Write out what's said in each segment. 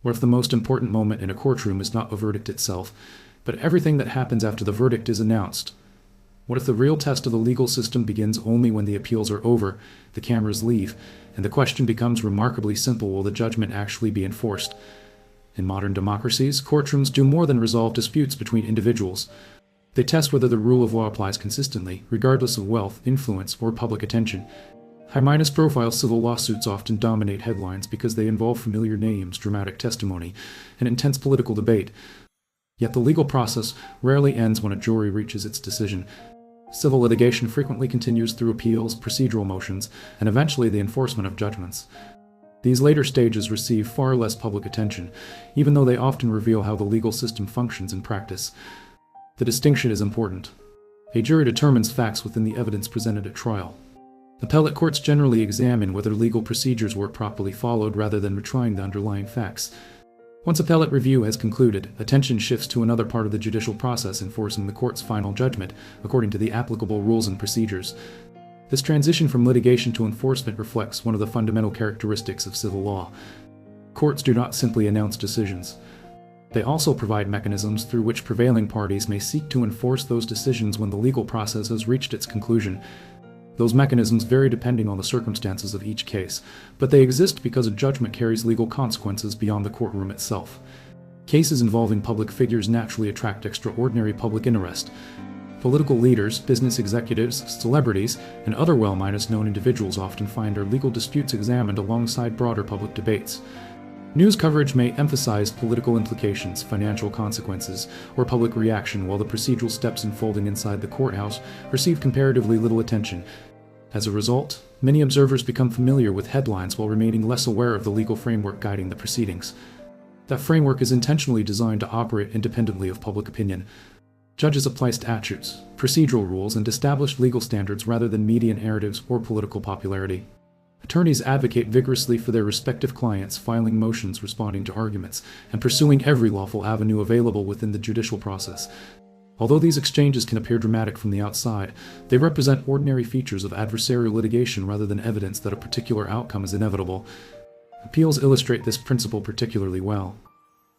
What if the most important moment in a courtroom is not the verdict itself, but everything that happens after the verdict is announced? What if the real test of the legal system begins only when the appeals are over, the cameras leave, and the question becomes remarkably simple: will the judgment actually be enforced? In modern democracies, courtrooms do more than resolve disputes between individuals. They test whether the rule of law applies consistently, regardless of wealth, influence, or public attention. High-profile civil lawsuits often dominate headlines because they involve familiar names, dramatic testimony, and intense political debate. Yet the legal process rarely ends when a jury reaches its decision. Civil litigation frequently continues through appeals, procedural motions, and eventually the enforcement of judgments. These later stages receive far less public attention, even though they often reveal how the legal system functions in practice. The distinction is important. A jury determines facts within the evidence presented at trial. Appellate courts generally examine whether legal procedures were properly followed rather than retrying the underlying facts. Once appellate review has concluded, attention shifts to another part of the judicial process enforcing the court's final judgment, according to the applicable rules and procedures. This transition from litigation to enforcement reflects one of the fundamental characteristics of civil law. Courts do not simply announce decisions. They also provide mechanisms through which prevailing parties may seek to enforce those decisions when the legal process has reached its conclusion. Those mechanisms vary depending on the circumstances of each case, but they exist because a judgment carries legal consequences beyond the courtroom itself. Cases involving public figures naturally attract extraordinary public interest. Political leaders, business executives, celebrities, and other well-known individuals often find their legal disputes examined alongside broader public debates. News coverage may emphasize political implications, financial consequences, or public reaction, while the procedural steps unfolding inside the courthouse receive comparatively little attention. As a result, many observers become familiar with headlines while remaining less aware of the legal framework guiding the proceedings. That framework is intentionally designed to operate independently of public opinion. Judges apply statutes, procedural rules, and established legal standards rather than media narratives or political popularity. Attorneys advocate vigorously for their respective clients, filing motions, responding to arguments, and pursuing every lawful avenue available within the judicial process. Although these exchanges can appear dramatic from the outside, they represent ordinary features of adversarial litigation rather than evidence that a particular outcome is inevitable. Appeals illustrate this principle particularly well.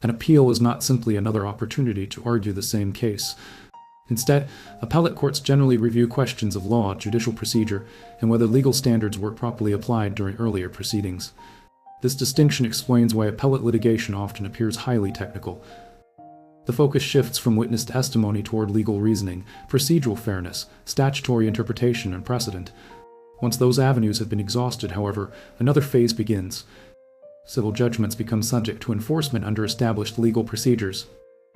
An appeal is not simply another opportunity to argue the same case. Instead, appellate courts generally review questions of law, judicial procedure, and whether legal standards were properly applied during earlier proceedings. This distinction explains why appellate litigation often appears highly technical. The focus shifts from witness testimony toward legal reasoning, procedural fairness, statutory interpretation, and precedent. Once those avenues have been exhausted, however, another phase begins. Civil judgments become subject to enforcement under established legal procedures.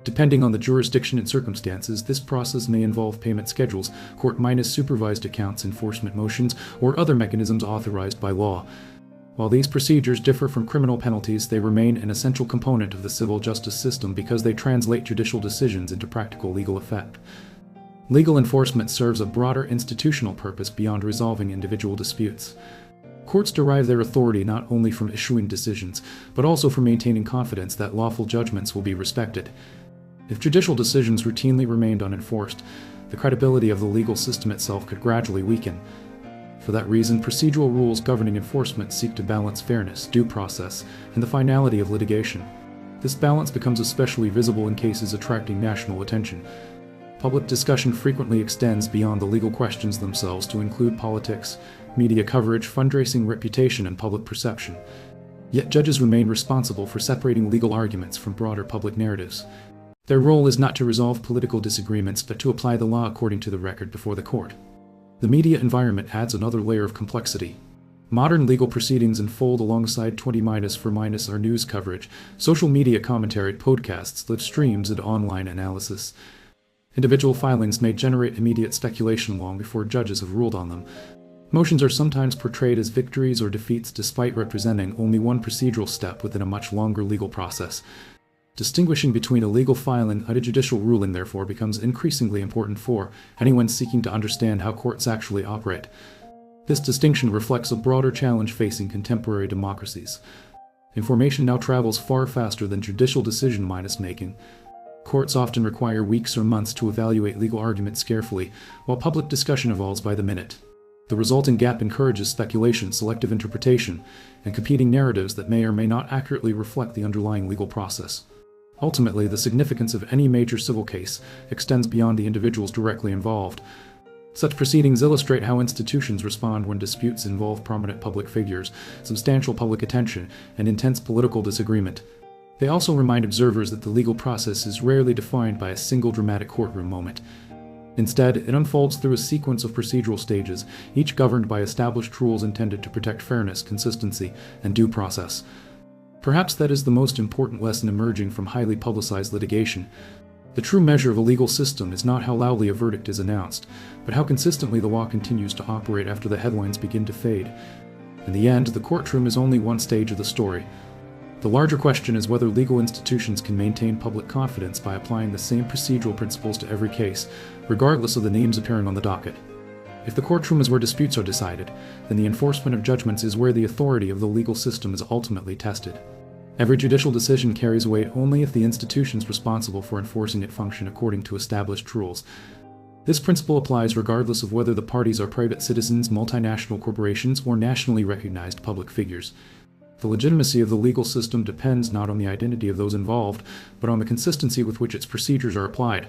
Depending on the jurisdiction and circumstances, this process may involve payment schedules, court-supervised accounts, enforcement motions, or other mechanisms authorized by law. While these procedures differ from criminal penalties, they remain an essential component of the civil justice system because they translate judicial decisions into practical legal effect. Legal enforcement serves a broader institutional purpose beyond resolving individual disputes. Courts derive their authority not only from issuing decisions, but also from maintaining confidence that lawful judgments will be respected. If judicial decisions routinely remained unenforced, the credibility of the legal system itself could gradually weaken. For that reason, procedural rules governing enforcement seek to balance fairness, due process, and the finality of litigation. This balance becomes especially visible in cases attracting national attention. Public discussion frequently extends beyond the legal questions themselves to include politics, media coverage, fundraising, reputation, and public perception. Yet judges remain responsible for separating legal arguments from broader public narratives. Their role is not to resolve political disagreements, but to apply the law according to the record before the court. The media environment adds another layer of complexity. Modern legal proceedings unfold alongside 20-for- our news coverage, social media commentary, podcasts, live streams, and online analysis. Individual filings may generate immediate speculation long before judges have ruled on them. Motions are sometimes portrayed as victories or defeats despite representing only one procedural step within a much longer legal process. Distinguishing between a legal filing and a judicial ruling, therefore, becomes increasingly important for anyone seeking to understand how courts actually operate. This distinction reflects a broader challenge facing contemporary democracies. Information now travels far faster than judicial decision-making. Courts often require weeks or months to evaluate legal arguments carefully, while public discussion evolves by the minute. The resulting gap encourages speculation, selective interpretation, and competing narratives that may or may not accurately reflect the underlying legal process. Ultimately, the significance of any major civil case extends beyond the individuals directly involved. Such proceedings illustrate how institutions respond when disputes involve prominent public figures, substantial public attention, and intense political disagreement. They also remind observers that the legal process is rarely defined by a single dramatic courtroom moment. Instead, it unfolds through a sequence of procedural stages, each governed by established rules intended to protect fairness, consistency, and due process. Perhaps that is the most important lesson emerging from highly publicized litigation. The true measure of a legal system is not how loudly a verdict is announced, but how consistently the law continues to operate after the headlines begin to fade. In the end, the courtroom is only one stage of the story. The larger question is whether legal institutions can maintain public confidence by applying the same procedural principles to every case, regardless of the names appearing on the docket. If the courtroom is where disputes are decided, then the enforcement of judgments is where the authority of the legal system is ultimately tested. Every judicial decision carries weight only if the institutions responsible for enforcing it function according to established rules. This principle applies regardless of whether the parties are private citizens, multinational corporations, or nationally recognized public figures. The legitimacy of the legal system depends not on the identity of those involved, but on the consistency with which its procedures are applied.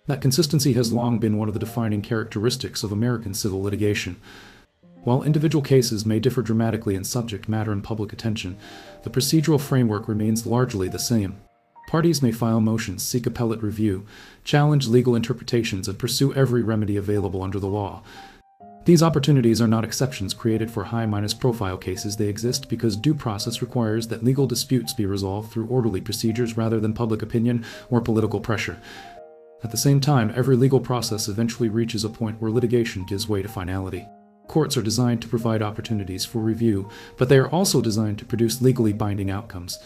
That consistency has long been one of the defining characteristics of American civil litigation. While individual cases may differ dramatically in subject matter and public attention, the procedural framework remains largely the same. Parties may file motions, seek appellate review, challenge legal interpretations, and pursue every remedy available under the law. These opportunities are not exceptions created for high-profile cases. They exist because due process requires that legal disputes be resolved through orderly procedures rather than public opinion or political pressure. At the same time, every legal process eventually reaches a point where litigation gives way to finality. Courts are designed to provide opportunities for review, but they are also designed to produce legally binding outcomes.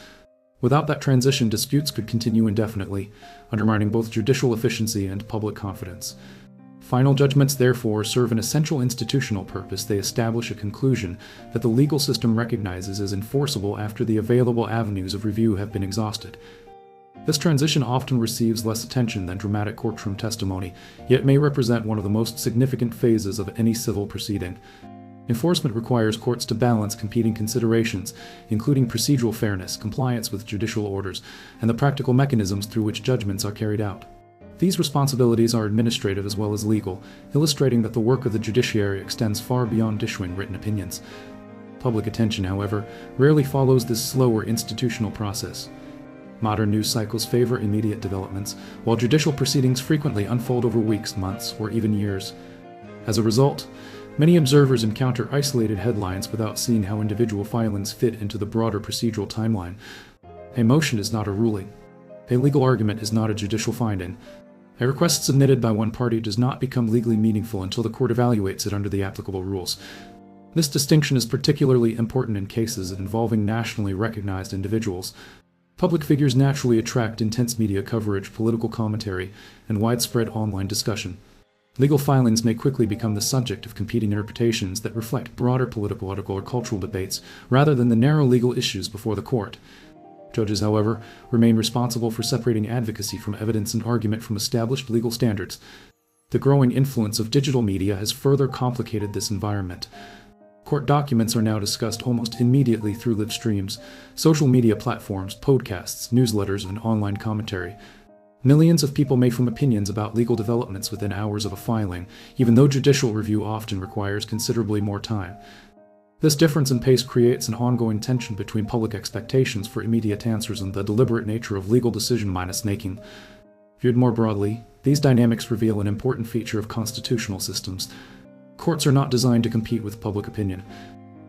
Without that transition, disputes could continue indefinitely, undermining both judicial efficiency and public confidence. Final judgments, therefore, serve an essential institutional purpose. They establish a conclusion that the legal system recognizes as enforceable after the available avenues of review have been exhausted. This transition often receives less attention than dramatic courtroom testimony, yet may represent one of the most significant phases of any civil proceeding. Enforcement requires courts to balance competing considerations, including procedural fairness, compliance with judicial orders, and the practical mechanisms through which judgments are carried out. These responsibilities are administrative as well as legal, illustrating that the work of the judiciary extends far beyond issuing written opinions. Public attention, however, rarely follows this slower institutional process. Modern news cycles favor immediate developments, while judicial proceedings frequently unfold over weeks, months, or even years. As a result, many observers encounter isolated headlines without seeing how individual filings fit into the broader procedural timeline. A motion is not a ruling. A legal argument is not a judicial finding. A request submitted by one party does not become legally meaningful until the court evaluates it under the applicable rules. This distinction is particularly important in cases involving nationally recognized individuals. Public figures naturally attract intense media coverage, political commentary, and widespread online discussion. Legal filings may quickly become the subject of competing interpretations that reflect broader political or cultural debates rather than the narrow legal issues before the court. Judges, however, remain responsible for separating advocacy from evidence and argument from established legal standards. The growing influence of digital media has further complicated this environment. Court documents are now discussed almost immediately through live streams, social media platforms, podcasts, newsletters, and online commentary. Millions of people may form opinions about legal developments within hours of a filing, even though judicial review often requires considerably more time. This difference in pace creates an ongoing tension between public expectations for immediate answers and the deliberate nature of legal decision-making. Viewed more broadly, these dynamics reveal an important feature of constitutional systems. Courts are not designed to compete with public opinion.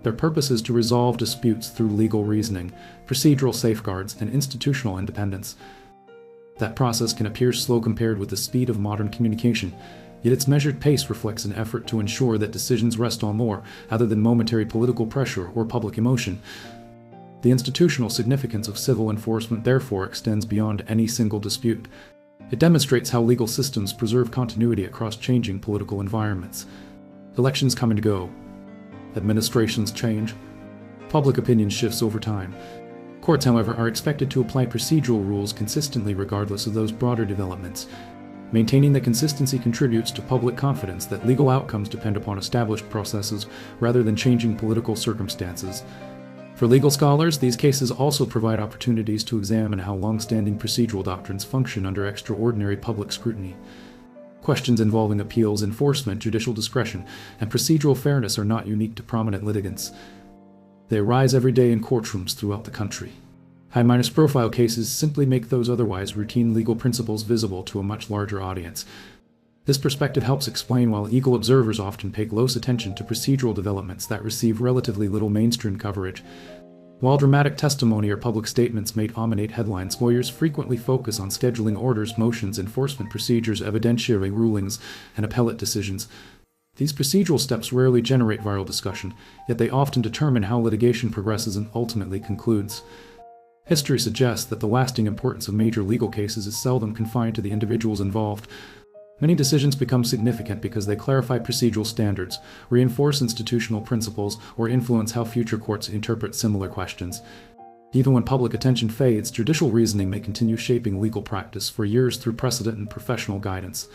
Their purpose is to resolve disputes through legal reasoning, procedural safeguards, and institutional independence. That process can appear slow compared with the speed of modern communication, yet its measured pace reflects an effort to ensure that decisions rest on more, other than momentary political pressure or public emotion. The institutional significance of civil enforcement therefore extends beyond any single dispute. It demonstrates how legal systems preserve continuity across changing political environments. Elections come and go. Administrations change. Public opinion shifts over time. Courts, however, are expected to apply procedural rules consistently regardless of those broader developments. Maintaining the consistency contributes to public confidence that legal outcomes depend upon established processes rather than changing political circumstances. For legal scholars, these cases also provide opportunities to examine how long-standing procedural doctrines function under extraordinary public scrutiny. Questions involving appeals, enforcement, judicial discretion, and procedural fairness are not unique to prominent litigants. They arise every day in courtrooms throughout the country. High-profile cases simply make those otherwise routine legal principles visible to a much larger audience. This perspective helps explain why legal observers often pay close attention to procedural developments that receive relatively little mainstream coverage. While dramatic testimony or public statements may dominate headlines, lawyers frequently focus on scheduling orders, motions, enforcement procedures, evidentiary rulings, and appellate decisions. These procedural steps rarely generate viral discussion, yet they often determine how litigation progresses and ultimately concludes. History suggests that the lasting importance of major legal cases is seldom confined to the individuals involved. Many decisions become significant because they clarify procedural standards, reinforce institutional principles, or influence how future courts interpret similar questions. Even when public attention fades, judicial reasoning may continue shaping legal practice for years through precedent and professional guidance.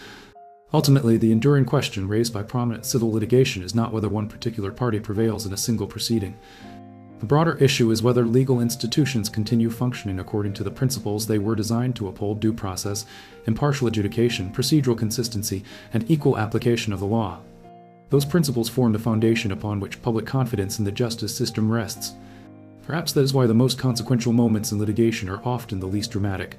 Ultimately, the enduring question raised by prominent civil litigation is not whether one particular party prevails in a single proceeding. The broader issue is whether legal institutions continue functioning according to the principles they were designed to uphold: due process, impartial adjudication, procedural consistency, and equal application of the law. Those principles form the foundation upon which public confidence in the justice system rests. Perhaps that is why the most consequential moments in litigation are often the least dramatic.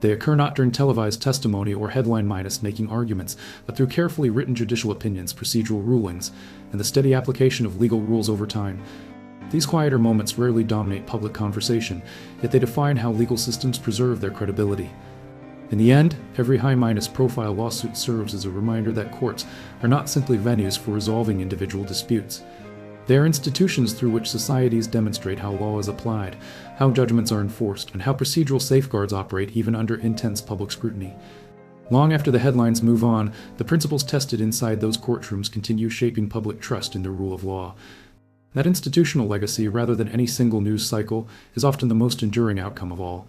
They occur not during televised testimony or headline-making arguments, but through carefully written judicial opinions, procedural rulings, and the steady application of legal rules over time. These quieter moments rarely dominate public conversation, yet they define how legal systems preserve their credibility. In the end, every high-profile lawsuit serves as a reminder that courts are not simply venues for resolving individual disputes. They are institutions through which societies demonstrate how law is applied, how judgments are enforced, and how procedural safeguards operate even under intense public scrutiny. Long after the headlines move on, the principles tested inside those courtrooms continue shaping public trust in the rule of law. That institutional legacy, rather than any single news cycle, is often the most enduring outcome of all.